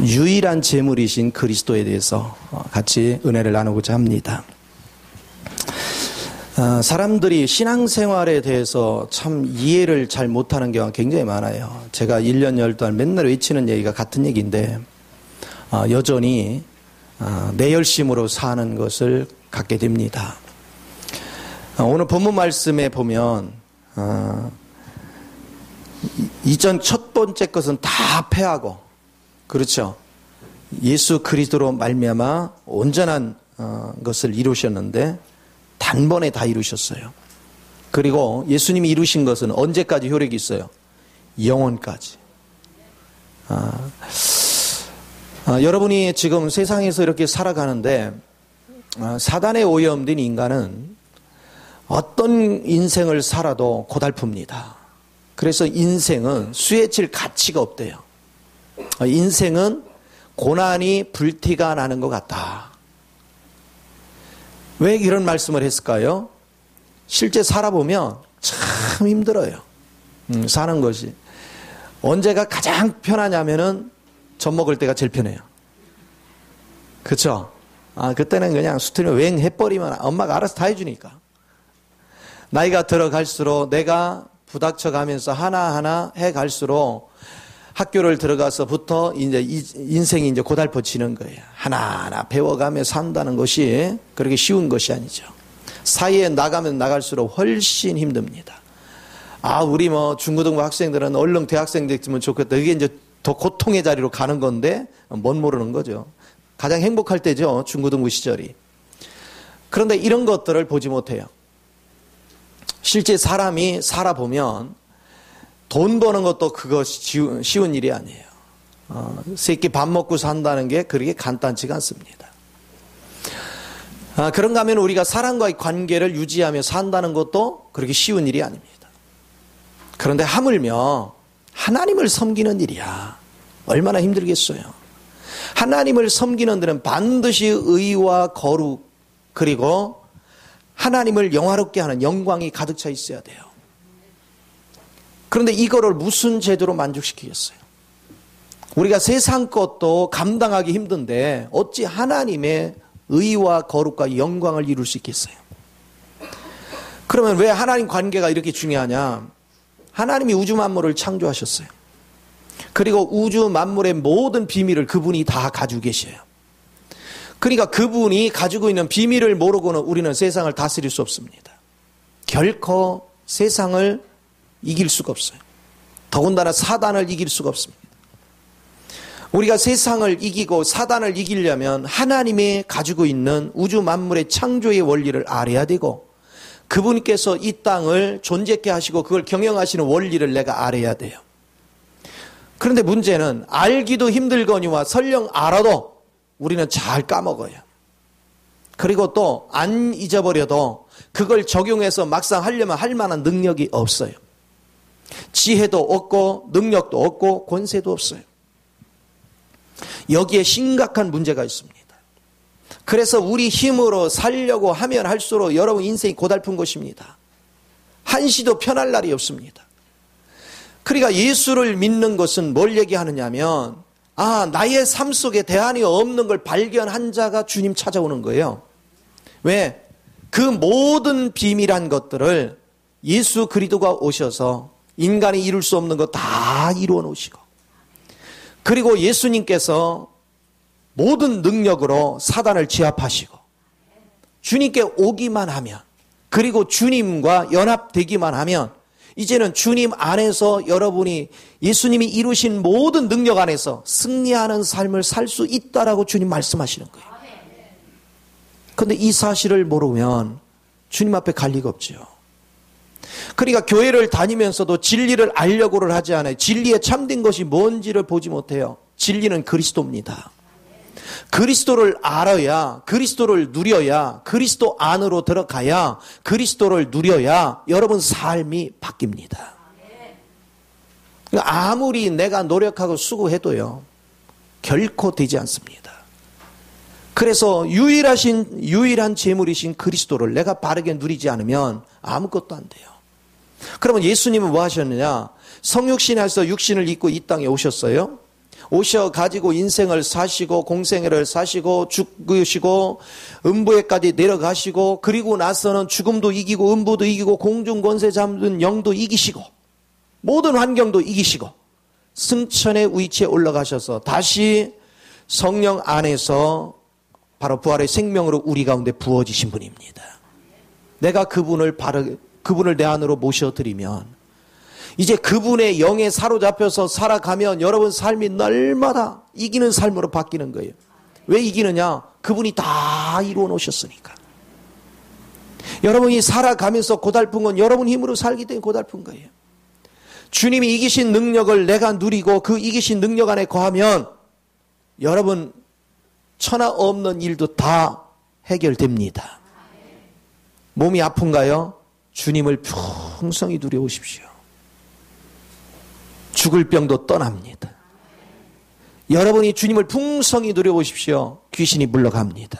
유일한 재물이신 그리스도에 대해서 같이 은혜를 나누고자 합니다. 사람들이 신앙생활에 대해서 참 이해를 잘 못하는 경우가 굉장히 많아요. 제가 1년 12달 맨날 외치는 얘기가 같은 얘기인데 여전히 내 열심으로 사는 것을 갖게 됩니다. 오늘 본문 말씀에 보면 이전 첫 번째 것은 다 패하고, 그렇죠, 예수 그리스도로 말미암아 온전한 것을 이루셨는데 단번에 다 이루셨어요. 그리고 예수님이 이루신 것은 언제까지 효력이 있어요? 영원까지. 여러분이 지금 세상에서 이렇게 살아가는데 사단에 오염된 인간은 어떤 인생을 살아도 고달픕니다. 그래서 인생은 수혜칠 가치가 없대요. 인생은 고난이 불티가 나는 것 같다. 왜 이런 말씀을 했을까요? 실제 살아보면 참 힘들어요. 사는 것이. 언제가 가장 편하냐면은 젖 먹을 때가 제일 편해요. 그렇죠? 그때는 그냥 수트를 웽 해버리면 엄마가 알아서 다 해주니까. 나이가 들어갈수록 내가 부닥쳐 가면서 하나하나 해갈수록 학교를 들어가서부터 이제 인생이 이제 고달퍼지는 거예요. 하나하나 배워가며 산다는 것이 그렇게 쉬운 것이 아니죠. 사이에 나가면 나갈수록 훨씬 힘듭니다. 우리 중고등부 학생들은 얼른 대학생 됐으면 좋겠다. 이게 이제 더 고통의 자리로 가는 건데 뭔 모르는 거죠. 가장 행복할 때죠, 중고등부 시절이. 그런데 이런 것들을 보지 못해요. 실제 사람이 살아보면 돈 버는 것도 그것이 쉬운 일이 아니에요. 새끼 밥 먹고 산다는 게 그렇게 간단치가 않습니다. 그런가 하면 우리가 사람과의 관계를 유지하며 산다는 것도 그렇게 쉬운 일이 아닙니다. 그런데 하물며 하나님을 섬기는 일이야. 얼마나 힘들겠어요. 하나님을 섬기는 데는 반드시 의와 거룩, 그리고 하나님을 영화롭게 하는 영광이 가득 차 있어야 돼요. 그런데 이거를 무슨 제도로 만족시키겠어요? 우리가 세상 것도 감당하기 힘든데 어찌 하나님의 의와 거룩과 영광을 이룰 수 있겠어요? 그러면 왜 하나님 관계가 이렇게 중요하냐? 하나님이 우주 만물을 창조하셨어요. 그리고 우주 만물의 모든 비밀을 그분이 다 가지고 계셔요. 그러니까 그분이 가지고 있는 비밀을 모르고는 우리는 세상을 다스릴 수 없습니다. 결코 세상을 이길 수가 없어요. 더군다나 사단을 이길 수가 없습니다. 우리가 세상을 이기고 사단을 이기려면 하나님이 가지고 있는 우주 만물의 창조의 원리를 알아야 되고, 그분께서 이 땅을 존재케 하시고 그걸 경영하시는 원리를 내가 알아야 돼요. 그런데 문제는 알기도 힘들거니와 설령 알아도 우리는 잘 까먹어요. 그리고 또 안 잊어버려도 그걸 적용해서 막상 하려면 할 만한 능력이 없어요. 지혜도 없고 능력도 없고 권세도 없어요. 여기에 심각한 문제가 있습니다. 그래서 우리 힘으로 살려고 하면 할수록 여러분 인생이 고달픈 것입니다. 한시도 편할 날이 없습니다. 그러니까 예수를 믿는 것은 뭘 얘기하느냐면, 나의 삶 속에 대안이 없는 걸 발견한 자가 주님 찾아오는 거예요. 왜? 그 모든 비밀한 것들을 예수 그리스도가 오셔서 인간이 이룰 수 없는 거 다 이루어 놓으시고, 그리고 예수님께서 모든 능력으로 사단을 제압하시고 주님께 오기만 하면, 그리고 주님과 연합되기만 하면 이제는 주님 안에서 여러분이 예수님이 이루신 모든 능력 안에서 승리하는 삶을 살 수 있다라고 주님 말씀하시는 거예요. 그런데 이 사실을 모르면 주님 앞에 갈 리가 없죠. 그러니까 교회를 다니면서도 진리를 알려고를 하지 않아요. 진리에 참된 것이 뭔지를 보지 못해요. 진리는 그리스도입니다. 그리스도를 알아야, 그리스도를 누려야, 그리스도 안으로 들어가야, 그리스도를 누려야 여러분 삶이 바뀝니다. 그러니까 아무리 내가 노력하고 수고해도요, 결코 되지 않습니다. 그래서 유일한 재물이신 그리스도를 내가 바르게 누리지 않으면 아무것도 안 돼요. 그러면 예수님은 뭐 하셨느냐? 성육신에서 육신을 입고 이 땅에 오셨어요. 오셔가지고 인생을 사시고 공생애를 사시고 죽으시고 음부에까지 내려가시고 그리고 나서는 죽음도 이기고 음부도 이기고 공중권세 잡는 영도 이기시고 모든 환경도 이기시고 승천의 위치에 올라가셔서 다시 성령 안에서 바로 부활의 생명으로 우리 가운데 부어지신 분입니다. 내가 그분을 내 안으로 모셔드리면 이제 그분의 영에 사로잡혀서 살아가면 여러분 삶이 날마다 이기는 삶으로 바뀌는 거예요. 왜 이기느냐? 그분이 다 이루어 놓으셨으니까. 여러분이 살아가면서 고달픈 건 여러분 힘으로 살기 때문에 고달픈 거예요. 주님이 이기신 능력을 내가 누리고 그 이기신 능력 안에 거하면 여러분 천하 없는 일도 다 해결됩니다. 몸이 아픈가요? 주님을 풍성히 누려오십시오. 죽을 병도 떠납니다. 여러분이 주님을 풍성히 누려보십시오. 귀신이 물러갑니다.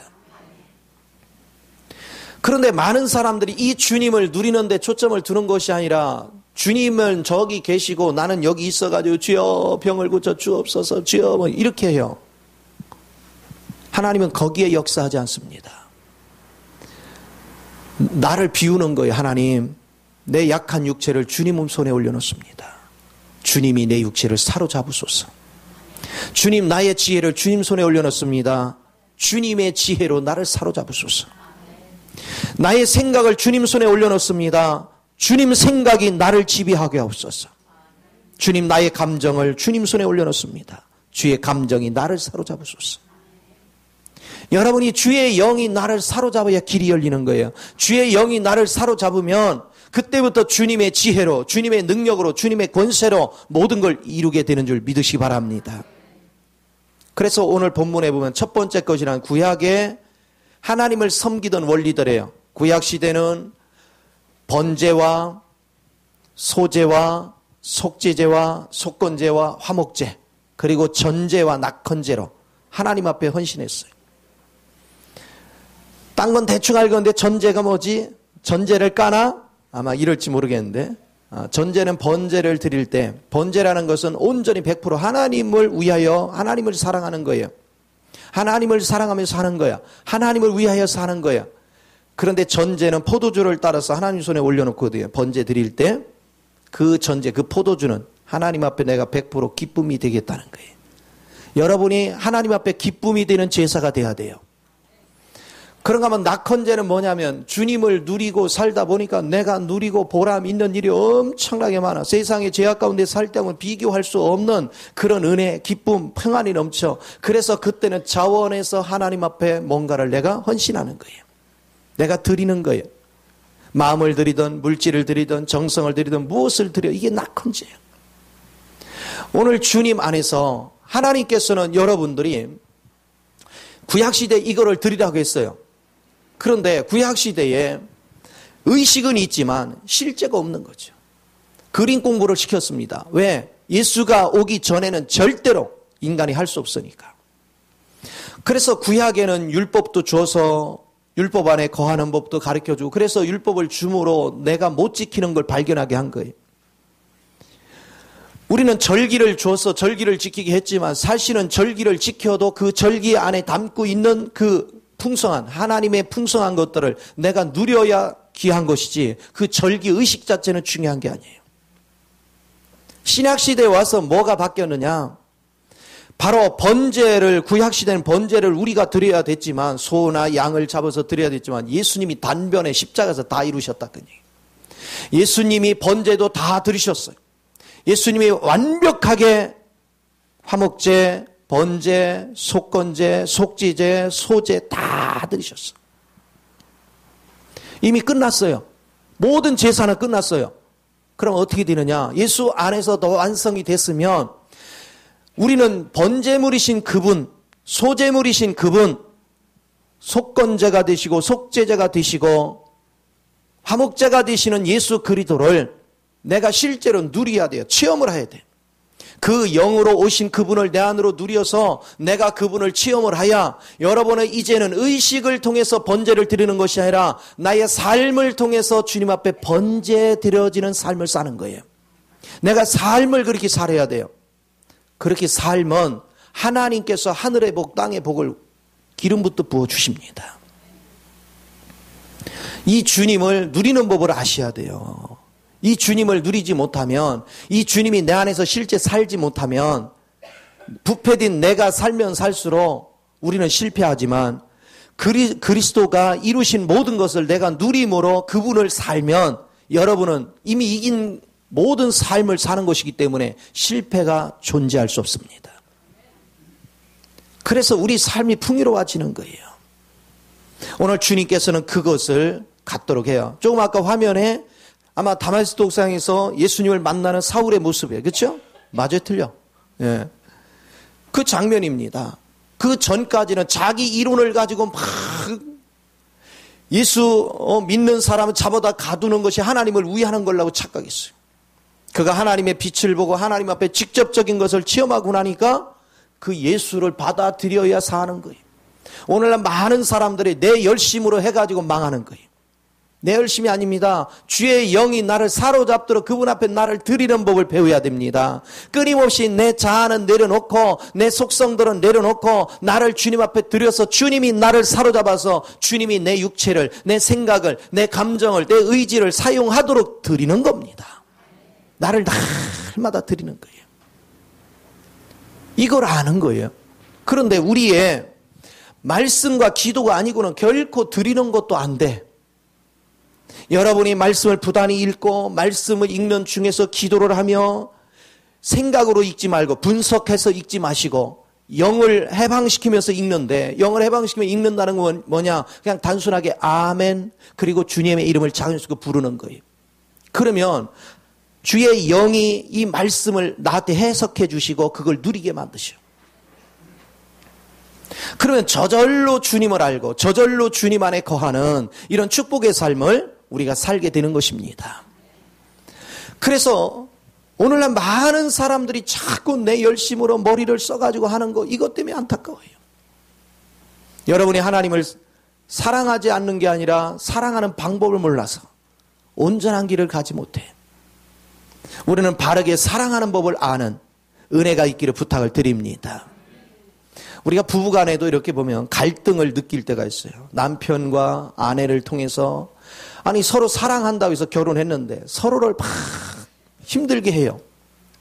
그런데 많은 사람들이 이 주님을 누리는데 초점을 두는 것이 아니라 주님은 저기 계시고 나는 여기 있어가지고 주여 병을 고쳐 주옵소서 주여 뭐 이렇게 해요. 하나님은 거기에 역사하지 않습니다. 나를 비우는 거예요. 하나님, 내 약한 육체를 주님 손에 올려놓습니다. 주님이 내 육체를 사로잡으소서. 주님, 나의 지혜를 주님 손에 올려놓습니다. 주님의 지혜로 나를 사로잡으소서. 나의 생각을 주님 손에 올려놓습니다. 주님 생각이 나를 지배하게 하옵소서. 주님, 나의 감정을 주님 손에 올려놓습니다. 주의 감정이 나를 사로잡으소서. 여러분이 주의 영이 나를 사로잡아야 길이 열리는 거예요. 주의 영이 나를 사로잡으면 그때부터 주님의 지혜로, 주님의 능력으로, 주님의 권세로 모든 걸 이루게 되는 줄 믿으시기 바랍니다. 그래서 오늘 본문에 보면 첫 번째 것이란 구약에 하나님을 섬기던 원리들이에요. 구약시대는 번제와 소제와 속죄제와 속건제와 화목제 그리고 전제와 낙헌제로 하나님 앞에 헌신했어요. 딴 건 대충 알겠는데 전제가 뭐지? 전제를 까나? 아마 이럴지 모르겠는데 전제는 번제를 드릴 때 번제라는 것은 온전히 100% 하나님을 위하여 하나님을 사랑하는 거예요. 하나님을 사랑하면서 하는 거야. 하나님을 위하여 사는 거야. 그런데 전제는 포도주를 따라서 하나님 손에 올려놓거든요. 번제 드릴 때 그 전제, 그 포도주는 하나님 앞에 내가 100% 기쁨이 되겠다는 거예요. 여러분이 하나님 앞에 기쁨이 되는 제사가 돼야 돼요. 그런가 하면 낙헌제는 뭐냐면 주님을 누리고 살다 보니까 내가 누리고 보람 있는 일이 엄청나게 많아. 세상의 죄악 가운데 살 때하고는 비교할 수 없는 그런 은혜, 기쁨, 평안이 넘쳐. 그래서 그때는 자원해서 하나님 앞에 뭔가를 내가 헌신하는 거예요. 내가 드리는 거예요. 마음을 드리든 물질을 드리든 정성을 드리든 무엇을 드려, 이게 낙헌제예요. 오늘 주님 안에서 하나님께서는 여러분들이 구약시대에 이거를 드리라고 했어요. 그런데 구약시대에 의식은 있지만 실제가 없는 거죠. 그림 공부를 시켰습니다. 왜? 예수가 오기 전에는 절대로 인간이 할 수 없으니까. 그래서 구약에는 율법도 줘서 율법 안에 거하는 법도 가르쳐주고 그래서 율법을 줌으로 내가 못 지키는 걸 발견하게 한 거예요. 우리는 절기를 줘서 절기를 지키게 했지만 사실은 절기를 지켜도 그 절기 안에 담고 있는 그 풍성한 하나님의 풍성한 것들을 내가 누려야 귀한 것이지 그 절기 의식 자체는 중요한 게 아니에요. 신약시대에 와서 뭐가 바뀌었느냐? 바로 번제를, 구약시대는 번제를 우리가 드려야 됐지만 소나 양을 잡아서 드려야 됐지만 예수님이 단변에 십자가에서 다 이루셨다더니 예수님이 번제도 다 드리셨어요. 예수님이 완벽하게 화목제, 번제, 속건제, 속죄제, 소제 다 드리셨어요. 이미 끝났어요. 모든 제사는 끝났어요. 그럼 어떻게 되느냐? 예수 안에서 더 완성이 됐으면 우리는 번제물이신 그분, 소제물이신 그분, 속건제가 되시고 속죄제가 되시고 화목제가 되시는 예수 그리스도를 내가 실제로 누려야 돼요. 체험을 해야 돼요. 그 영으로 오신 그분을 내 안으로 누려서 내가 그분을 체험을 하여 여러분은 이제는 의식을 통해서 번제를 드리는 것이 아니라 나의 삶을 통해서 주님 앞에 번제 드려지는 삶을 사는 거예요. 내가 삶을 그렇게 살아야 돼요. 그렇게 살면 하나님께서 하늘의 복, 땅의 복을 기름부터 부어주십니다. 이 주님을 누리는 법을 아셔야 돼요. 이 주님을 누리지 못하면, 이 주님이 내 안에서 실제 살지 못하면, 부패된 내가 살면 살수록 우리는 실패하지만, 그리스도가 이루신 모든 것을 내가 누림으로 그분을 살면 여러분은 이미 이긴 모든 삶을 사는 것이기 때문에 실패가 존재할 수 없습니다. 그래서 우리 삶이 풍요로워지는 거예요. 오늘 주님께서는 그것을 갖도록 해요. 조금 아까 화면에 아마 다마스쿠스 옥상에서 예수님을 만나는 사울의 모습이에요. 그렇죠? 맞아요, 틀려. 예. 그 장면입니다. 그 전까지는 자기 이론을 가지고 막 예수 믿는 사람을 잡아다 가두는 것이 하나님을 위하는 걸라고 착각했어요. 그가 하나님의 빛을 보고 하나님 앞에 직접적인 것을 체험하고 나니까 그 예수를 받아들여야 사는 거예요. 오늘날 많은 사람들이 내 열심으로 해가지고 망하는 거예요. 내 열심이 아닙니다. 주의 영이 나를 사로잡도록 그분 앞에 나를 드리는 법을 배워야 됩니다. 끊임없이 내 자아는 내려놓고 내 속성들은 내려놓고 나를 주님 앞에 드려서 주님이 나를 사로잡아서 주님이 내 육체를, 내 생각을, 내 감정을, 내 의지를 사용하도록 드리는 겁니다. 나를 날마다 드리는 거예요. 이걸 아는 거예요. 그런데 우리의 말씀과 기도가 아니고는 결코 드리는 것도 안 돼. 여러분이 말씀을 부단히 읽고 말씀을 읽는 중에서 기도를 하며 생각으로 읽지 말고 분석해서 읽지 마시고 영을 해방시키면서 읽는데, 영을 해방시키면 읽는다는 건 뭐냐? 그냥 단순하게 아멘 그리고 주님의 이름을 자연스럽게 부르는 거예요. 그러면 주의 영이 이 말씀을 나한테 해석해 주시고 그걸 누리게 만드셔. 그러면 저절로 주님을 알고 저절로 주님 안에 거하는 이런 축복의 삶을 우리가 살게 되는 것입니다. 그래서 오늘날 많은 사람들이 자꾸 내 열심으로 머리를 써가지고 하는 거, 이것 때문에 안타까워요. 여러분이 하나님을 사랑하지 않는 게 아니라 사랑하는 방법을 몰라서 온전한 길을 가지 못해. 우리는 바르게 사랑하는 법을 아는 은혜가 있기를 부탁을 드립니다. 우리가 부부간에도 이렇게 보면 갈등을 느낄 때가 있어요. 남편과 아내를 통해서 아니 서로 사랑한다고 해서 결혼했는데 서로를 막 힘들게 해요.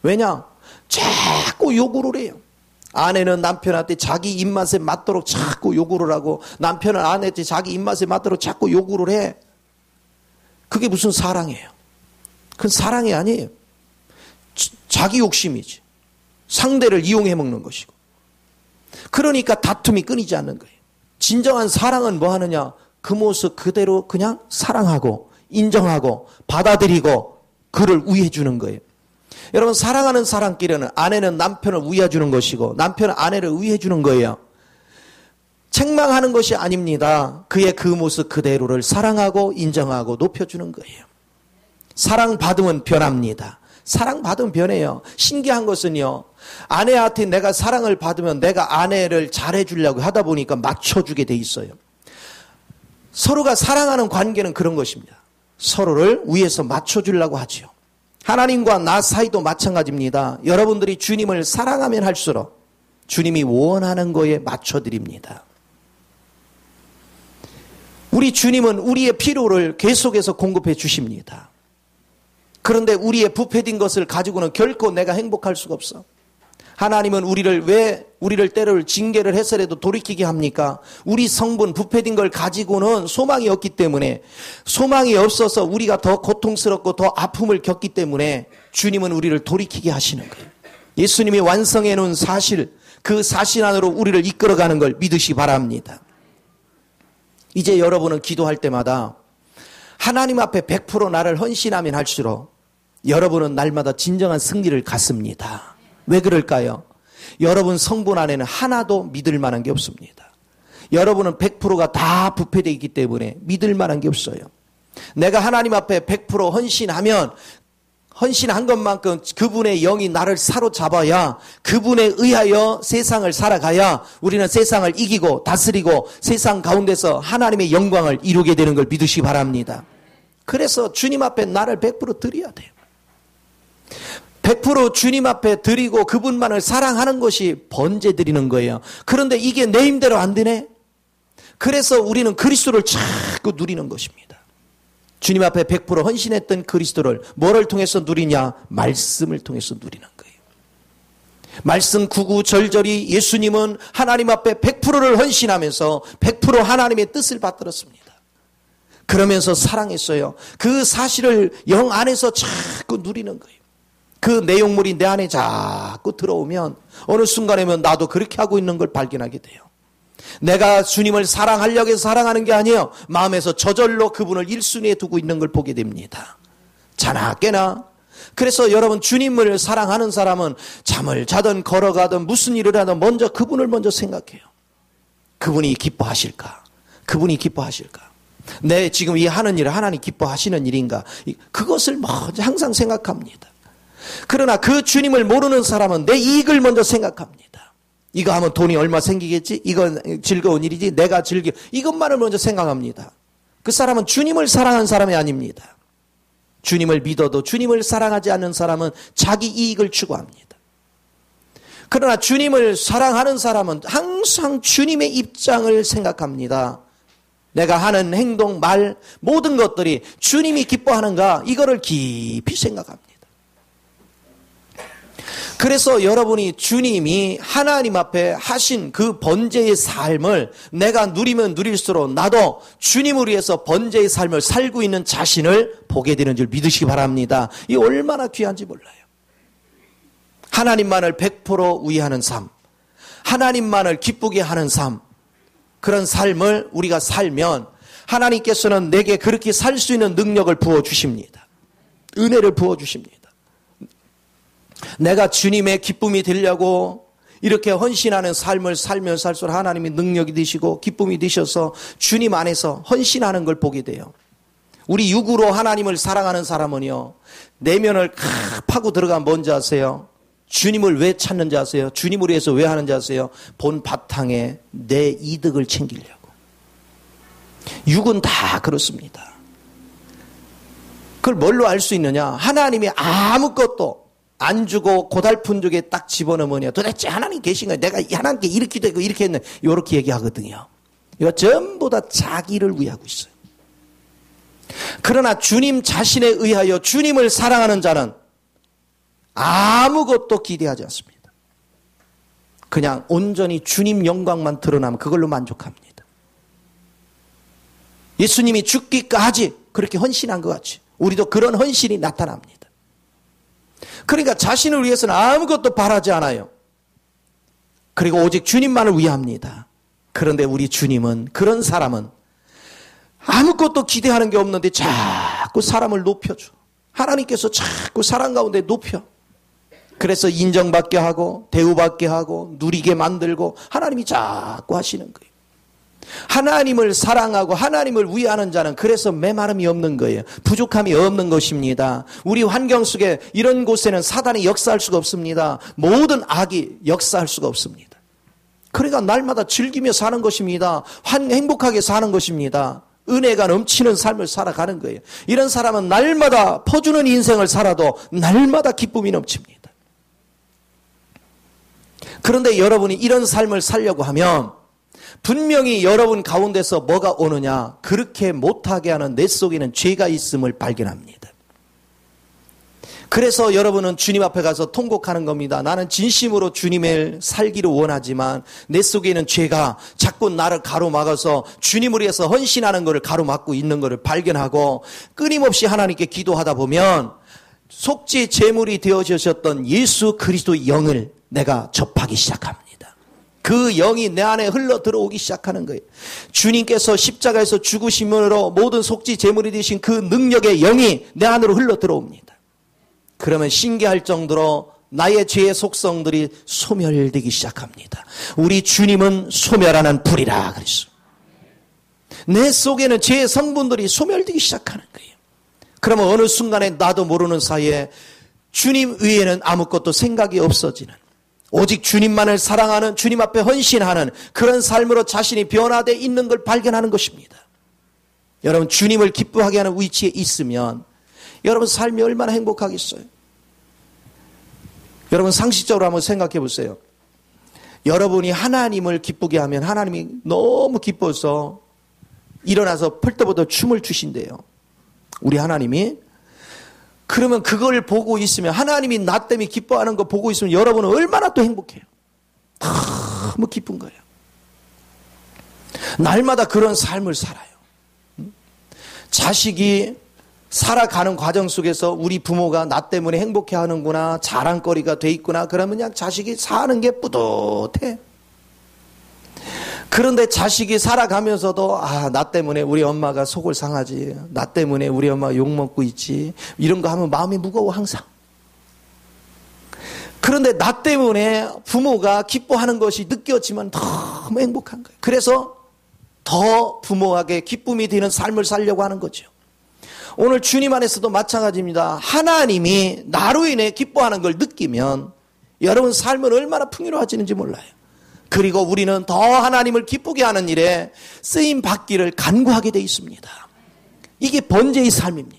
왜냐? 자꾸 요구를 해요. 아내는 남편한테 자기 입맛에 맞도록 자꾸 요구를 하고 남편은 아내한테 자기 입맛에 맞도록 자꾸 요구를 해. 그게 무슨 사랑이에요? 그건 사랑이 아니에요. 자기 욕심이지. 상대를 이용해 먹는 것이고. 그러니까 다툼이 끊이지 않는 거예요. 진정한 사랑은 뭐 하느냐? 그 모습 그대로 그냥 사랑하고 인정하고 받아들이고 그를 위해 주는 거예요. 여러분, 사랑하는 사람끼리는 아내는 남편을 위해 주는 것이고 남편은 아내를 위해 주는 거예요. 책망하는 것이 아닙니다. 그의 그 모습 그대로를 사랑하고 인정하고 높여주는 거예요. 사랑받으면 변합니다. 사랑받으면 변해요. 신기한 것은요, 아내한테 내가 사랑을 받으면 내가 아내를 잘해주려고 하다 보니까 맞춰주게 돼 있어요. 서로가 사랑하는 관계는 그런 것입니다. 서로를 위해서 맞춰주려고 하죠. 하나님과 나 사이도 마찬가지입니다. 여러분들이 주님을 사랑하면 할수록 주님이 원하는 거에 맞춰드립니다. 우리 주님은 우리의 필요를 계속해서 공급해 주십니다. 그런데 우리의 부패된 것을 가지고는 결코 내가 행복할 수가 없어. 하나님은 왜 우리를 때를 징계를 해서라도 돌이키게 합니까? 우리 성분 부패된 걸 가지고는 소망이 없기 때문에, 소망이 없어서 우리가 더 고통스럽고 더 아픔을 겪기 때문에 주님은 우리를 돌이키게 하시는 거예요. 예수님이 완성해 놓은 사실, 그 사실 안으로 우리를 이끌어가는 걸 믿으시기 바랍니다. 이제 여러분은 기도할 때마다 하나님 앞에 100% 나를 헌신하면 할수록 여러분은 날마다 진정한 승리를 갖습니다. 왜 그럴까요? 여러분 성분 안에는 하나도 믿을 만한 게 없습니다. 여러분은 100%가 다 부패되어 있기 때문에 믿을 만한 게 없어요. 내가 하나님 앞에 100% 헌신한 것만큼 그분의 영이 나를 사로잡아야, 그분에 의하여 세상을 살아가야 우리는 세상을 이기고 다스리고 세상 가운데서 하나님의 영광을 이루게 되는 걸 믿으시기 바랍니다. 그래서 주님 앞에 나를 100% 드려야 돼요. 100% 주님 앞에 드리고 그분만을 사랑하는 것이 번제 드리는 거예요. 그런데 이게 내 힘대로 안 되네. 그래서 우리는 그리스도를 자꾸 누리는 것입니다. 주님 앞에 100% 헌신했던 그리스도를 뭐를 통해서 누리냐? 말씀을 통해서 누리는 거예요. 말씀 구구절절히 예수님은 하나님 앞에 100%를 헌신하면서 100% 하나님의 뜻을 받들었습니다. 그러면서 사랑했어요. 그 사실을 영 안에서 자꾸 누리는 거예요. 그 내용물이 내 안에 자꾸 들어오면 어느 순간에면 나도 그렇게 하고 있는 걸 발견하게 돼요. 내가 주님을 사랑하려고 해서 사랑하는 게 아니에요. 마음에서 저절로 그분을 1순위에 두고 있는 걸 보게 됩니다. 자나 깨나. 그래서 여러분, 주님을 사랑하는 사람은 잠을 자든 걸어가든 무슨 일을 하든 먼저 그분을 먼저 생각해요. 그분이 기뻐하실까? 그분이 기뻐하실까? 내 지금 이 하는 일을 하나님 기뻐하시는 일인가? 그것을 먼저 항상 생각합니다. 그러나 그 주님을 모르는 사람은 내 이익을 먼저 생각합니다. 이거 하면 돈이 얼마 생기겠지? 이건 즐거운 일이지? 내가 이것만을 먼저 생각합니다. 그 사람은 주님을 사랑하는 사람이 아닙니다. 주님을 믿어도 주님을 사랑하지 않는 사람은 자기 이익을 추구합니다. 그러나 주님을 사랑하는 사람은 항상 주님의 입장을 생각합니다. 내가 하는 행동, 말, 모든 것들이 주님이 기뻐하는가? 이거를 깊이 생각합니다. 그래서 여러분이 주님이 하나님 앞에 하신 그 번제의 삶을 내가 누리면 누릴수록 나도 주님을 위해서 번제의 삶을 살고 있는 자신을 보게 되는 줄 믿으시기 바랍니다. 이 얼마나 귀한지 몰라요. 하나님만을 100% 위하는 삶, 하나님만을 기쁘게 하는 삶, 그런 삶을 우리가 살면 하나님께서는 내게 그렇게 살 수 있는 능력을 부어주십니다. 은혜를 부어주십니다. 내가 주님의 기쁨이 되려고 이렇게 헌신하는 삶을 살면 살수록 하나님이 능력이 되시고 기쁨이 되셔서 주님 안에서 헌신하는 걸 보게 돼요. 우리 육으로 하나님을 사랑하는 사람은요, 내면을 파고 들어가면 뭔지 아세요? 주님을 왜 찾는지 아세요? 주님을 위해서 왜 하는지 아세요? 본 바탕에 내 이득을 챙기려고. 육은 다 그렇습니다. 그걸 뭘로 알 수 있느냐? 하나님이 아무것도 안 주고 고달픈 쪽에 딱 집어넣으면 도대체 하나님 계신 거예요. 내가 하나님께 이렇게 되고 이렇게 했네. 이렇게 얘기하거든요. 이거 전부 다 자기를 위하고 있어요. 그러나 주님 자신에 의하여 주님을 사랑하는 자는 아무것도 기대하지 않습니다. 그냥 온전히 주님 영광만 드러나면 그걸로 만족합니다. 예수님이 죽기까지 그렇게 헌신한 것 같이 우리도 그런 헌신이 나타납니다. 그러니까 자신을 위해서는 아무것도 바라지 않아요. 그리고 오직 주님만을 위합니다. 그런데 우리 주님은, 그런 사람은 아무것도 기대하는 게 없는데 자꾸 사람을 높여줘. 하나님께서 자꾸 사람 가운데 높여. 그래서 인정받게 하고 대우받게 하고 누리게 만들고 하나님이 자꾸 하시는 거예요. 하나님을 사랑하고 하나님을 위하는 자는 그래서 메마름이 없는 거예요. 부족함이 없는 것입니다. 우리 환경 속에 이런 곳에는 사단이 역사할 수가 없습니다. 모든 악이 역사할 수가 없습니다. 그러니까 날마다 즐기며 사는 것입니다. 행복하게 사는 것입니다. 은혜가 넘치는 삶을 살아가는 거예요. 이런 사람은 날마다 퍼주는 인생을 살아도 날마다 기쁨이 넘칩니다. 그런데 여러분이 이런 삶을 살려고 하면 분명히 여러분 가운데서 뭐가 오느냐? 그렇게 못하게 하는 내 속에는 죄가 있음을 발견합니다. 그래서 여러분은 주님 앞에 가서 통곡하는 겁니다. 나는 진심으로 주님을 살기를 원하지만 내 속에는 죄가 자꾸 나를 가로막아서 주님을 위해서 헌신하는 것을 가로막고 있는 것을 발견하고 끊임없이 하나님께 기도하다 보면 속죄 제물이 되어주셨던 예수 그리스도의 영을 내가 접하기 시작합니다. 그 영이 내 안에 흘러 들어오기 시작하는 거예요. 주님께서 십자가에서 죽으심으로 모든 속죄 제물이 되신 그 능력의 영이 내 안으로 흘러 들어옵니다. 그러면 신기할 정도로 나의 죄의 속성들이 소멸되기 시작합니다. 우리 주님은 소멸하는 불이라 그랬어요. 내 속에는 죄의 성분들이 소멸되기 시작하는 거예요. 그러면 어느 순간에 나도 모르는 사이에 주님 외에는 아무것도 생각이 없어지는, 오직 주님만을 사랑하는, 주님 앞에 헌신하는 그런 삶으로 자신이 변화되어 있는 걸 발견하는 것입니다. 여러분, 주님을 기뻐하게 하는 위치에 있으면 여러분 삶이 얼마나 행복하겠어요. 여러분 상식적으로 한번 생각해 보세요. 여러분이 하나님을 기쁘게 하면 하나님이 너무 기뻐서 일어나서 펄떡펄떡 춤을 추신대요. 우리 하나님이. 그러면 그걸 보고 있으면, 하나님이 나 때문에 기뻐하는 거 보고 있으면 여러분은 얼마나 또 행복해요. 너무 기쁜 거예요. 날마다 그런 삶을 살아요. 자식이 살아가는 과정 속에서 우리 부모가 나 때문에 행복해하는구나, 자랑거리가 돼 있구나, 그러면 그냥 자식이 사는 게 뿌듯해. 그런데 자식이 살아가면서도 나 때문에 우리 엄마가 속을 상하지, 나 때문에 우리 엄마가 욕먹고 있지, 이런 거 하면 마음이 무거워 항상. 그런데 나 때문에 부모가 기뻐하는 것이 느껴지면 너무 행복한 거예요. 그래서 더 부모에게 기쁨이 되는 삶을 살려고 하는 거죠. 오늘 주님 안에서도 마찬가지입니다. 하나님이 나로 인해 기뻐하는 걸 느끼면 여러분 삶은 얼마나 풍요로워지는지 몰라요. 그리고 우리는 더 하나님을 기쁘게 하는 일에 쓰임 받기를 간구하게 돼 있습니다. 이게 번제의 삶입니다.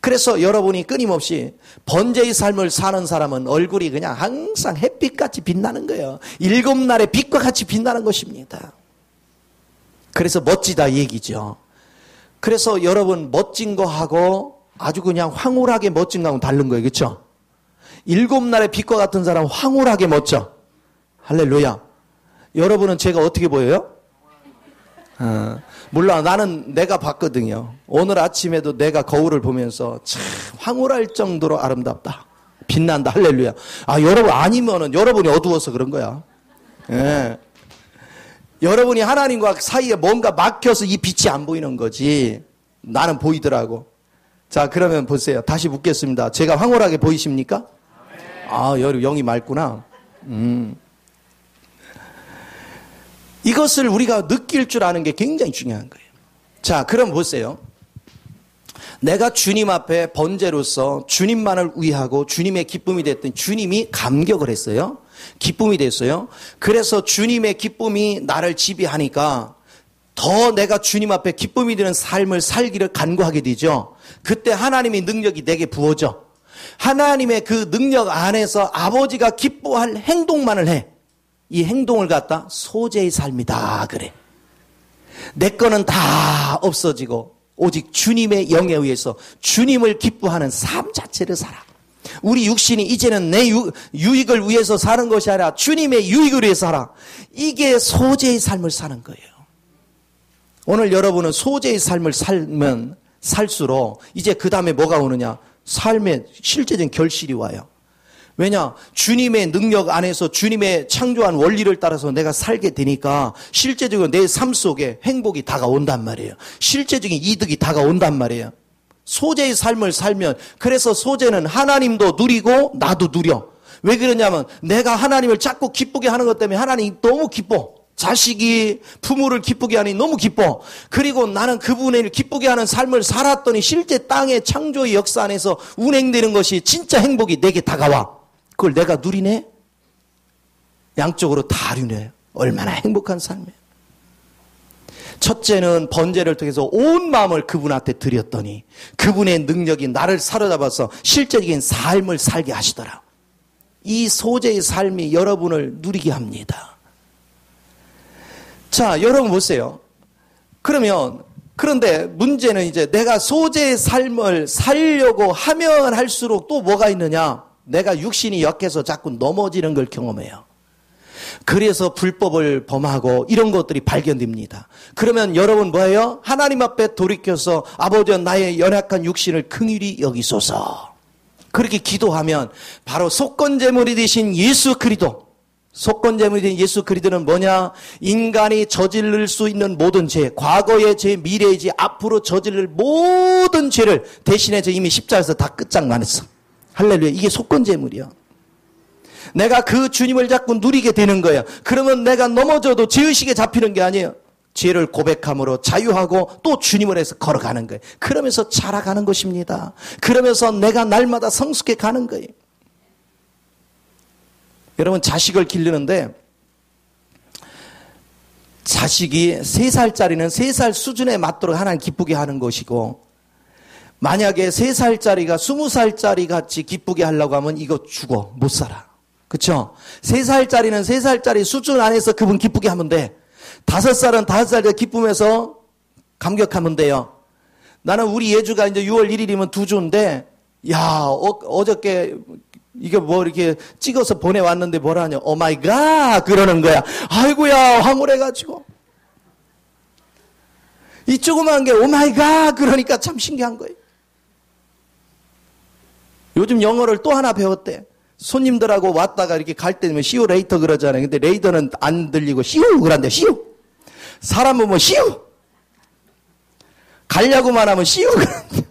그래서 여러분이 끊임없이 번제의 삶을 사는 사람은 얼굴이 그냥 항상 햇빛같이 빛나는 거예요. 7날의 빛과 같이 빛나는 것입니다. 그래서 멋지다 이 얘기죠. 그래서 여러분 멋진 거 하고 아주 그냥 황홀하게 멋진 거하고는 다른 거예요. 그렇죠? 7날의 빛과 같은 사람 황홀하게 멋져. 할렐루야. 여러분은 제가 어떻게 보여요? 몰라. 나는 내가 봤거든요. 오늘 아침에도 내가 거울을 보면서 참 황홀할 정도로 아름답다. 빛난다. 할렐루야. 여러분 아니면은 여러분이 어두워서 그런 거야. 예. 여러분이 하나님과 사이에 뭔가 막혀서 이 빛이 안 보이는 거지. 나는 보이더라고. 자, 그러면 보세요. 다시 묻겠습니다. 제가 황홀하게 보이십니까? 여러분 영이 맑구나. 이것을 우리가 느낄 줄 아는 게 굉장히 중요한 거예요. 자, 그럼 보세요. 내가 주님 앞에 번제로서 주님만을 위하고 주님의 기쁨이 됐더니 주님이 감격을 했어요. 기쁨이 됐어요. 그래서 주님의 기쁨이 나를 지배하니까 더 내가 주님 앞에 기쁨이 되는 삶을 살기를 간구하게 되죠. 그때 하나님의 능력이 내게 부어져. 하나님의 그 능력 안에서 아버지가 기뻐할 행동만을 해. 이 행동을 갖다 소재의 삶이다 그래. 내 거는 다 없어지고 오직 주님의 영에 의해서 주님을 기뻐하는 삶 자체를 살아. 우리 육신이 이제는 내 유익을 위해서 사는 것이 아니라 주님의 유익을 위해서 살아. 이게 소재의 삶을 사는 거예요. 오늘 여러분은 소재의 삶을 살면 살수록 이제 그 다음에 뭐가 오느냐? 삶의 실제적인 결실이 와요. 왜냐? 주님의 능력 안에서 주님의 창조한 원리를 따라서 내가 살게 되니까 실제적으로 내 삶 속에 행복이 다가온단 말이에요. 실제적인 이득이 다가온단 말이에요. 소재의 삶을 살면, 그래서 소재는 하나님도 누리고 나도 누려. 왜 그러냐면 내가 하나님을 자꾸 기쁘게 하는 것 때문에 하나님이 너무 기뻐. 자식이 부모를 기쁘게 하니 너무 기뻐. 그리고 나는 그분을 기쁘게 하는 삶을 살았더니 실제 땅의 창조의 역사 안에서 운행되는 것이 진짜 행복이 내게 다가와. 그걸 내가 누리네? 양쪽으로 다 누려요. 얼마나 행복한 삶이에요. 첫째는 번제를 통해서 온 마음을 그분한테 드렸더니 그분의 능력이 나를 사로잡아서 실제적인 삶을 살게 하시더라. 이 소재의 삶이 여러분을 누리게 합니다. 자, 여러분 보세요. 그런데 문제는 이제 내가 소재의 삶을 살려고 하면 할수록 또 뭐가 있느냐? 내가 육신이 약해서 자꾸 넘어지는 걸 경험해요. 그래서 불법을 범하고 이런 것들이 발견됩니다. 그러면 여러분 뭐예요? 하나님 앞에 돌이켜서 아버지여 나의 연약한 육신을 긍휼히 여기소서. 그렇게 기도하면 바로 속건제물이 되신 예수 그리스도, 속건제물이 된 예수 그리스도는 뭐냐? 인간이 저지를 수 있는 모든 죄, 과거의 죄, 미래의 죄, 앞으로 저지를 모든 죄를 대신해 이미 십자가에서 다 끝장났어. 할렐루야. 이게 속건제물이야. 내가 그 주님을 자꾸 누리게 되는 거야. 그러면 내가 넘어져도 죄의식에 잡히는 게 아니에요. 죄를 고백함으로 자유하고 또 주님을 해서 걸어가는 거예요. 그러면서 자라가는 것입니다. 그러면서 내가 날마다 성숙해 가는 거예요. 여러분 자식을 기르는데 자식이 3살짜리는 3살 수준에 맞도록 하나님 기쁘게 하는 것이고 만약에 3살짜리가 20살짜리 같이 기쁘게 하려고 하면 이거 죽어. 못 살아. 그쵸? 3살짜리는 3살짜리 수준 안에서 그분 기쁘게 하면 돼. 5살은 5살짜리 기쁨에서 감격하면 돼요. 나는 우리 예주가 이제 6월 1일이면 2주인데, 야, 어저께 이게 뭐 이렇게 찍어서 보내왔는데 뭐라 하냐. 오 마이 갓! 그러는 거야. 아이고야, 황홀해가지고. 이 조그만 게 오 마이 갓! 그러니까 참 신기한 거예요. 요즘 영어를 또 하나 배웠대. 손님들하고 왔다가 이렇게 갈 때면 see you later 그러잖아요. 근데 레이더는 안 들리고 see you 그런데 see you. 사람은 뭐 see you. 가려고만 하면 see you 그런데.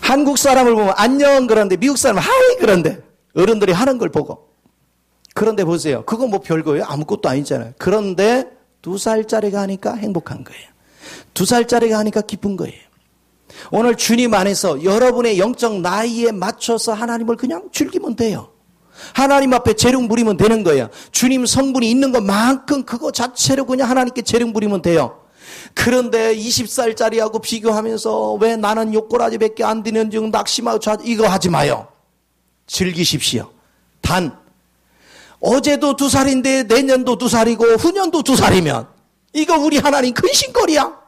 한국 사람을 보면 안녕 그런데 미국 사람은 하이 그런데 어른들이 하는 걸 보고. 그런데 보세요. 그거 뭐 별거예요? 아무것도 아니잖아요. 그런데 2살짜리가 하니까 행복한 거예요. 2살짜리가 하니까 기쁜 거예요. 오늘 주님 안에서 여러분의 영적 나이에 맞춰서 하나님을 그냥 즐기면 돼요. 하나님 앞에 재능 부리면 되는 거예요. 주님 성분이 있는 것만큼 그거 자체로 그냥 하나님께 재능 부리면 돼요. 그런데 20살짜리하고 비교하면서 왜 나는 욕꼬라지밖에 안 되는 중 낙심하고 이거 하지 마요. 즐기십시오. 단 어제도 2살인데 내년도 2살이고 후년도 2살이면 이거 우리 하나님 근심거리야.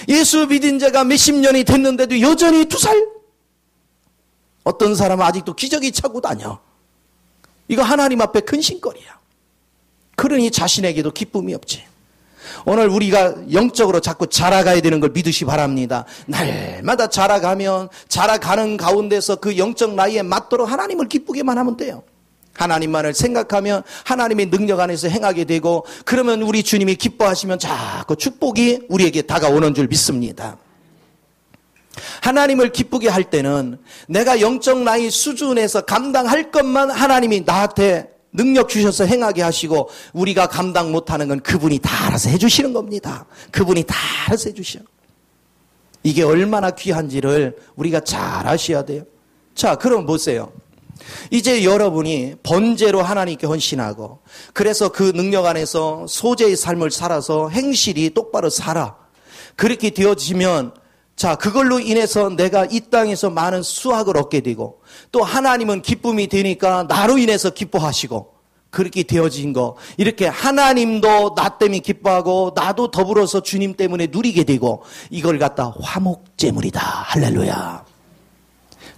예수 믿은 지가 몇십 년이 됐는데도 여전히 2살? 어떤 사람은 아직도 기저귀 차고 다녀. 이거 하나님 앞에 근심거리야. 그러니 자신에게도 기쁨이 없지. 오늘 우리가 영적으로 자꾸 자라가야 되는 걸 믿으시 바랍니다. 날마다 자라가면 자라가는 가운데서 그 영적 나이에 맞도록 하나님을 기쁘게만 하면 돼요. 하나님만을 생각하면 하나님의 능력 안에서 행하게 되고 그러면 우리 주님이 기뻐하시면 자꾸 축복이 우리에게 다가오는 줄 믿습니다. 하나님을 기쁘게 할 때는 내가 영적 나이 수준에서 감당할 것만 하나님이 나한테 능력 주셔서 행하게 하시고 우리가 감당 못하는 건 그분이 다 알아서 해주시는 겁니다. 그분이 다 알아서 해주셔. 이게 얼마나 귀한지를 우리가 잘 아셔야 돼요. 자, 그럼 보세요. 이제 여러분이 번제로 하나님께 헌신하고 그래서 그 능력 안에서 소재의 삶을 살아서 행실이 똑바로 살아. 그렇게 되어지면 자, 그걸로 인해서 내가 이 땅에서 많은 수확을 얻게 되고 또 하나님은 기쁨이 되니까 나로 인해서 기뻐하시고 그렇게 되어진 거 이렇게 하나님도 나 때문에 기뻐하고 나도 더불어서 주님 때문에 누리게 되고 이걸 갖다 화목제물이다. 할렐루야.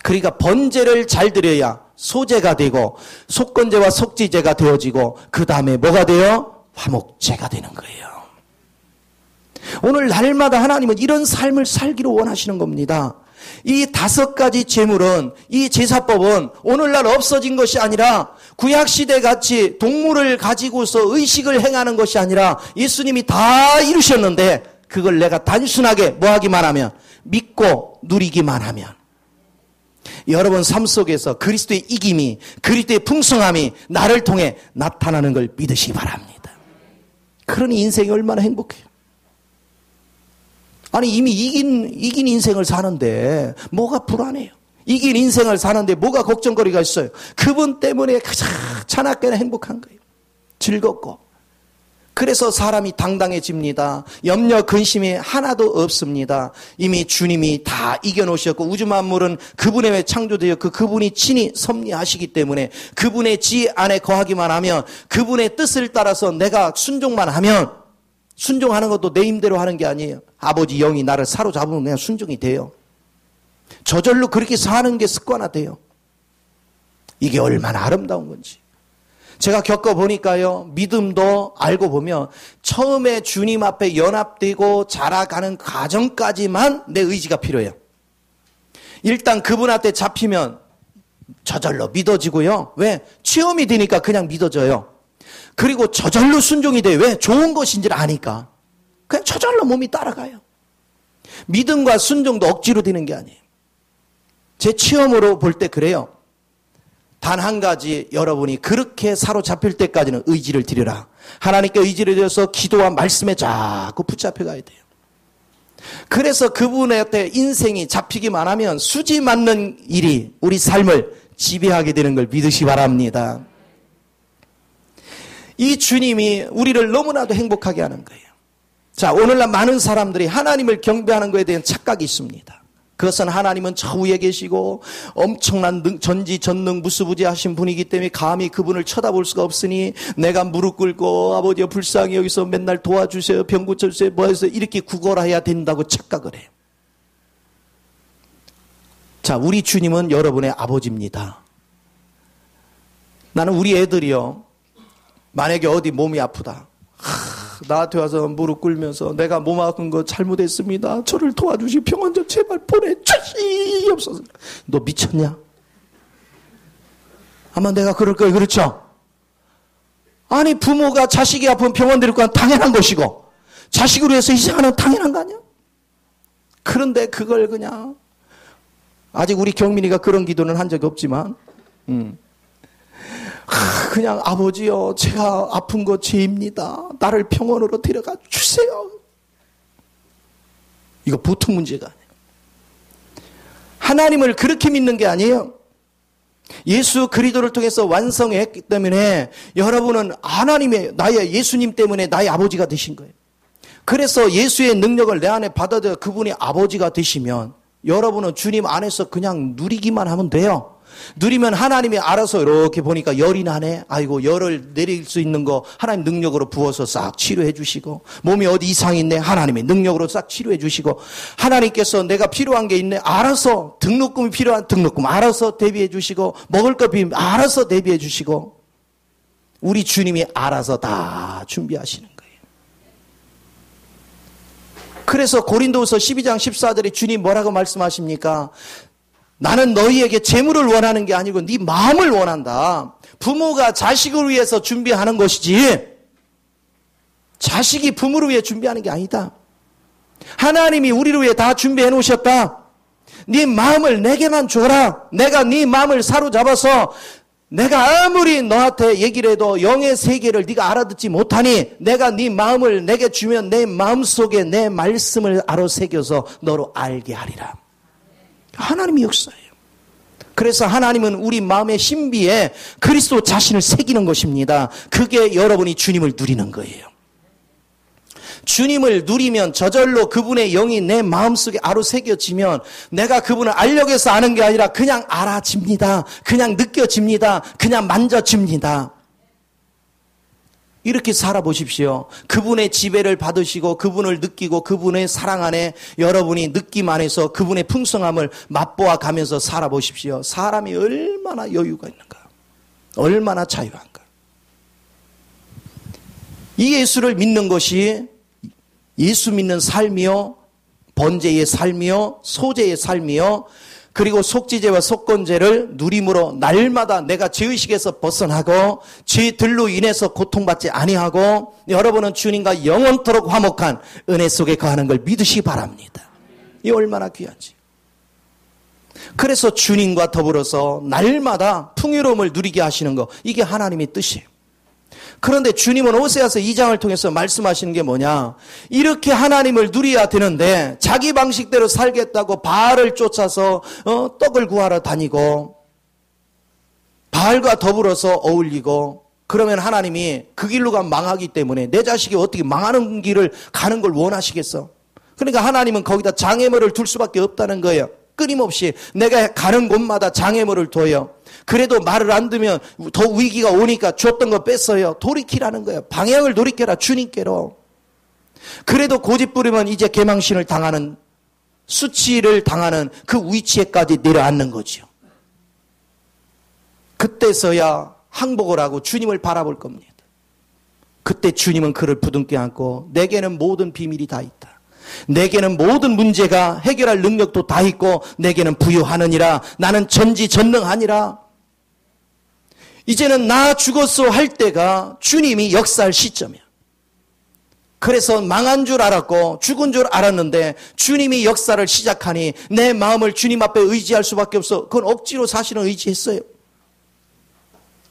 그러니까 번제를 잘 드려야 소제가 되고 속건제와 속지제가 되어지고 그 다음에 뭐가 돼요? 화목제가 되는 거예요. 오늘 날마다 하나님은 이런 삶을 살기로 원하시는 겁니다. 이 5가지 제물은 이 제사법은 오늘날 없어진 것이 아니라 구약시대 같이 동물을 가지고서 의식을 행하는 것이 아니라 예수님이 다 이루셨는데 그걸 내가 단순하게 뭐 하기만 하면 믿고 누리기만 하면 여러분 삶 속에서 그리스도의 이김이 그리스도의 풍성함이 나를 통해 나타나는 걸 믿으시기 바랍니다. 그러니 인생이 얼마나 행복해요. 아니 이미 이긴 인생을 사는데 뭐가 불안해요. 이긴 인생을 사는데 뭐가 걱정거리가 있어요. 그분 때문에 가장 찬하게는 행복한 거예요. 즐겁고. 그래서 사람이 당당해집니다. 염려 근심이 하나도 없습니다. 이미 주님이 다 이겨놓으셨고 우주 만물은 그분의 창조되어 그분이 친히 섭리하시기 때문에 그분의 지혜 안에 거하기만 하면 그분의 뜻을 따라서 내가 순종만 하면 순종하는 것도 내 힘대로 하는 게 아니에요. 아버지 영이 나를 사로잡으면 그냥 순종이 돼요. 저절로 그렇게 사는 게 습관화돼요. 이게 얼마나 아름다운 건지. 제가 겪어보니까요. 믿음도 알고 보면 처음에 주님 앞에 연합되고 자라가는 과정까지만 내 의지가 필요해요. 일단 그분한테 잡히면 저절로 믿어지고요. 왜? 체험이 되니까 그냥 믿어져요. 그리고 저절로 순종이 돼요. 왜? 좋은 것인지를 아니까. 그냥 저절로 몸이 따라가요. 믿음과 순종도 억지로 되는 게 아니에요. 제 체험으로 볼 때 그래요. 단 한 가지 여러분이 그렇게 사로잡힐 때까지는 의지를 드려라. 하나님께 의지를 드려서 기도와 말씀에 자꾸 붙잡혀가야 돼요. 그래서 그분한테 인생이 잡히기만 하면 수지 맞는 일이 우리 삶을 지배하게 되는 걸 믿으시 바랍니다. 이 주님이 우리를 너무나도 행복하게 하는 거예요. 자, 오늘날 많은 사람들이 하나님을 경배하는 것에 대한 착각이 있습니다. 그것은 하나님은 저 위에 계시고 엄청난 전지전능 무수부지하신 분이기 때문에 감히 그분을 쳐다볼 수가 없으니 내가 무릎 꿇고 아버지여 불쌍히 여기서 맨날 도와주세요, 병 고쳐주세요, 뭐해서 이렇게 구걸해야 된다고 착각을 해요. 자, 우리 주님은 여러분의 아버지입니다. 나는 우리 애들이요, 만약에 어디 몸이 아프다, 나한테 와서 무릎 꿇면서 내가 몸 아픈 거 잘못했습니다, 저를 도와주시, 병원 좀 제발 보내주시옵소서. 너 미쳤냐? 아마 내가 그럴 거예요. 그렇죠? 아니, 부모가 자식이 아프면 병원 데리고 가는 당연한 것이고, 자식으로 해서 희생하는 당연한 거 아니야? 그런데 그걸 그냥, 아직 우리 경민이가 그런 기도는 한 적이 없지만, 그냥 아버지요, 제가 아픈 거 죄입니다, 나를 병원으로 데려가 주세요. 이거 보통 문제가 아니에요. 하나님을 그렇게 믿는 게 아니에요. 예수 그리스도를 통해서 완성했기 때문에 여러분은 하나님의, 나의 예수님 때문에 나의 아버지가 되신 거예요. 그래서 예수의 능력을 내 안에 받아들여 그분이 아버지가 되시면 여러분은 주님 안에서 그냥 누리기만 하면 돼요. 누리면 하나님이 알아서 이렇게 보니까 열이 나네, 아이고 열을 내릴 수 있는 거 하나님 능력으로 부어서 싹 치료해 주시고, 몸이 어디 이상이 있네, 하나님의 능력으로 싹 치료해 주시고, 하나님께서 내가 필요한 게 있네, 알아서 등록금이 필요한 등록금 알아서 대비해 주시고, 먹을 거 비면 알아서 대비해 주시고, 우리 주님이 알아서 다 준비하시는 거예요. 그래서 고린도후서 12장 14절에 주님 뭐라고 말씀하십니까? 나는 너희에게 재물을 원하는 게 아니고 네 마음을 원한다. 부모가 자식을 위해서 준비하는 것이지 자식이 부모를 위해 준비하는 게 아니다. 하나님이 우리를 위해 다 준비해 놓으셨다. 네 마음을 내게만 줘라. 내가 네 마음을 사로잡아서 내가 아무리 너한테 얘기를 해도 영의 세계를 네가 알아듣지 못하니 내가 네 마음을 내게 주면 내 마음속에 내 말씀을 알아 새겨서 너로 알게 하리라. 하나님의 역사예요. 그래서 하나님은 우리 마음의 신비에 그리스도 자신을 새기는 것입니다. 그게 여러분이 주님을 누리는 거예요. 주님을 누리면 저절로 그분의 영이 내 마음속에 아로새겨지면 내가 그분을 알려고 해서 아는 게 아니라 그냥 알아집니다. 그냥 느껴집니다. 그냥 만져집니다. 이렇게 살아보십시오. 그분의 지배를 받으시고 그분을 느끼고 그분의 사랑 안에 여러분이 느낌 안에서 그분의 풍성함을 맛보아 가면서 살아보십시오. 사람이 얼마나 여유가 있는가, 얼마나 자유한가. 이 예수를 믿는 것이 예수 믿는 삶이요, 번제의 삶이요, 소제의 삶이요, 그리고 속죄제와 속건제를 누림으로 날마다 내가 죄의식에서 벗어나고 죄들로 인해서 고통받지 아니하고 여러분은 주님과 영원토록 화목한 은혜 속에 거하는 걸 믿으시기 바랍니다. 이 얼마나 귀한지. 그래서 주님과 더불어서 날마다 풍요로움을 누리게 하시는 거, 이게 하나님의 뜻이에요. 그런데 주님은 호세아서 2장을 통해서 말씀하시는 게 뭐냐, 이렇게 하나님을 누려야 되는데 자기 방식대로 살겠다고 바알을 쫓아서 떡을 구하러 다니고 바알과 더불어서 어울리고, 그러면 하나님이 그 길로 가면 망하기 때문에 내 자식이 어떻게 망하는 길을 가는 걸 원하시겠어? 그러니까 하나님은 거기다 장애물을 둘 수밖에 없다는 거예요. 끊임없이 내가 가는 곳마다 장애물을 둬요. 그래도 말을 안 듣면 더 위기가 오니까 줬던 거 뺐어요. 돌이키라는 거예요. 방향을 돌이켜라, 주님께로. 그래도 고집 부리면 이제 개망신을 당하는, 수치를 당하는 그 위치에까지 내려앉는 거죠. 그때서야 항복을 하고 주님을 바라볼 겁니다. 그때 주님은 그를 부둥켜 안고 내게는 모든 비밀이 다 있다. 내게는 모든 문제가 해결할 능력도 다 있고 내게는 부유하느니라. 나는 전지전능하니라. 이제는 나 죽었어 할 때가 주님이 역사할 시점이야. 그래서 망한 줄 알았고 죽은 줄 알았는데 주님이 역사를 시작하니 내 마음을 주님 앞에 의지할 수밖에 없어. 그건 억지로 사실은 의지했어요.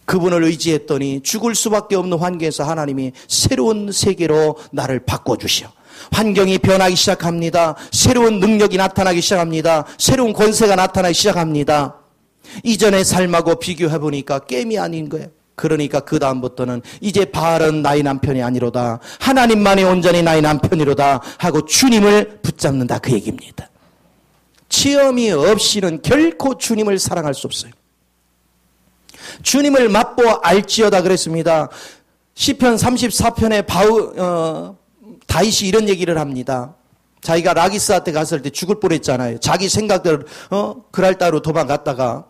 그분을 의지했더니 죽을 수밖에 없는 환경에서 하나님이 새로운 세계로 나를 바꿔주셔. 환경이 변하기 시작합니다. 새로운 능력이 나타나기 시작합니다. 새로운 권세가 나타나기 시작합니다. 이전의 삶하고 비교해보니까 게임이 아닌 거예요. 그러니까 그 다음부터는 이제 바알은 나의 남편이 아니로다. 하나님만이 온전히 나의 남편이로다 하고 주님을 붙잡는다, 그 얘기입니다. 체험이 없이는 결코 주님을 사랑할 수 없어요. 주님을 맛보아 알지어다 그랬습니다. 시편 34편에 다윗이 이런 얘기를 합니다. 자기가 라기스한테 갔을 때 죽을 뻔했잖아요. 자기 생각대로 그랄따로 도망갔다가,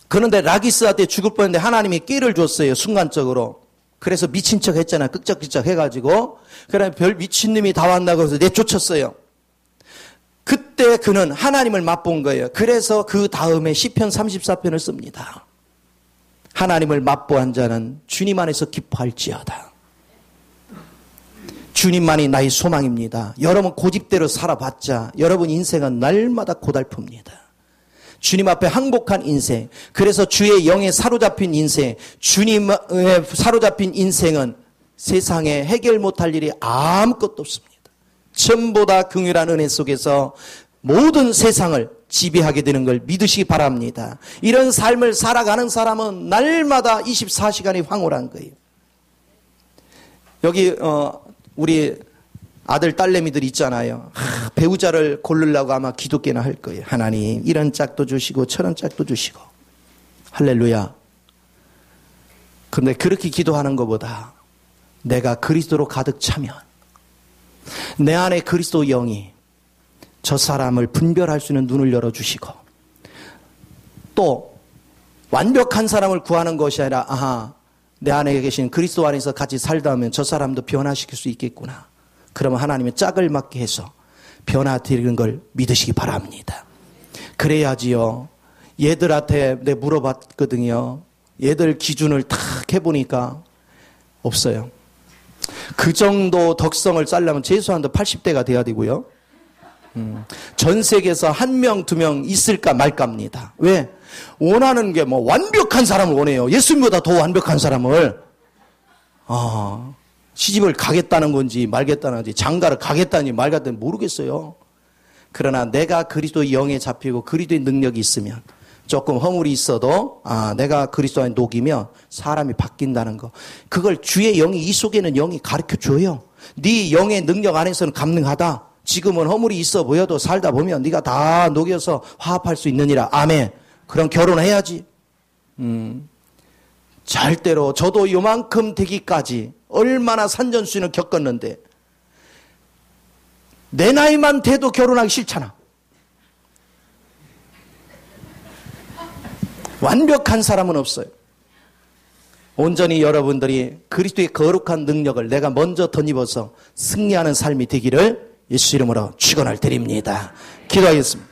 그런데 라기스한테 죽을 뻔했는데 하나님이 끼를 줬어요, 순간적으로. 그래서 미친 척 했잖아요. 끄적끄적 해가지고. 그래 별 미친놈이 다 왔다고 해서 내쫓았어요. 그때 그는 하나님을 맛본 거예요. 그래서 그 다음에 시편 34편을 씁니다. 하나님을 맛보한 자는 주님 안에서 기뻐할지어다. 주님만이 나의 소망입니다. 여러분 고집대로 살아봤자 여러분 인생은 날마다 고달픕니다. 주님 앞에 항복한 인생, 그래서 주의 영에 사로잡힌 인생, 주님에 사로잡힌 인생은 세상에 해결 못할 일이 아무것도 없습니다. 전보다 긍휼한 은혜 속에서 모든 세상을 지배하게 되는 걸 믿으시기 바랍니다. 이런 삶을 살아가는 사람은 날마다 24시간이 황홀한 거예요. 여기 우리 아들 딸내미들 있잖아요. 배우자를 고르려고 아마 기도께나 할 거예요. 하나님 이런 짝도 주시고 저런 짝도 주시고. 할렐루야. 근데 그렇게 기도하는 것보다 내가 그리스도로 가득 차면, 내 안에 그리스도 영이 저 사람을 분별할 수 있는 눈을 열어주시고, 또 완벽한 사람을 구하는 것이 아니라 내 안에 계신 그리스도 안에서 같이 살다 하면 저 사람도 변화시킬 수 있겠구나. 그러면 하나님의 짝을 맞게 해서 변화드리는 걸 믿으시기 바랍니다. 그래야지요. 얘들한테 내가 물어봤거든요. 얘들 기준을 탁 해보니까 없어요. 그 정도 덕성을 쌓려면 최소한도 80대가 돼야 되고요. 전 세계에서 1명, 2명 있을까 말까입니다. 왜? 원하는 게 완벽한 사람을 원해요. 예수님보다 더 완벽한 사람을. 시집을 가겠다는 건지 말겠다는 건지, 장가를 가겠다는지 말겠다는지 모르겠어요. 그러나 내가 그리스도의 영에 잡히고 그리스도의 능력이 있으면, 조금 허물이 있어도 내가 그리스도 안에 녹이면 사람이 바뀐다는 거, 그걸 주의 영이, 이 속에는 영이 가르쳐줘요. 네 영의 능력 안에서는 가능하다. 지금은 허물이 있어 보여도 살다 보면 네가 다 녹여서 화합할 수 있느니라. 아멘. 그럼 결혼해야지. 절대로 저도 요만큼 되기까지 얼마나 산전수전을 겪었는데 내 나이만 돼도 결혼하기 싫잖아. 완벽한 사람은 없어요. 온전히 여러분들이 그리스도의 거룩한 능력을 내가 먼저 덧입어서 승리하는 삶이 되기를 예수 이름으로 축원을 드립니다. 기도하겠습니다.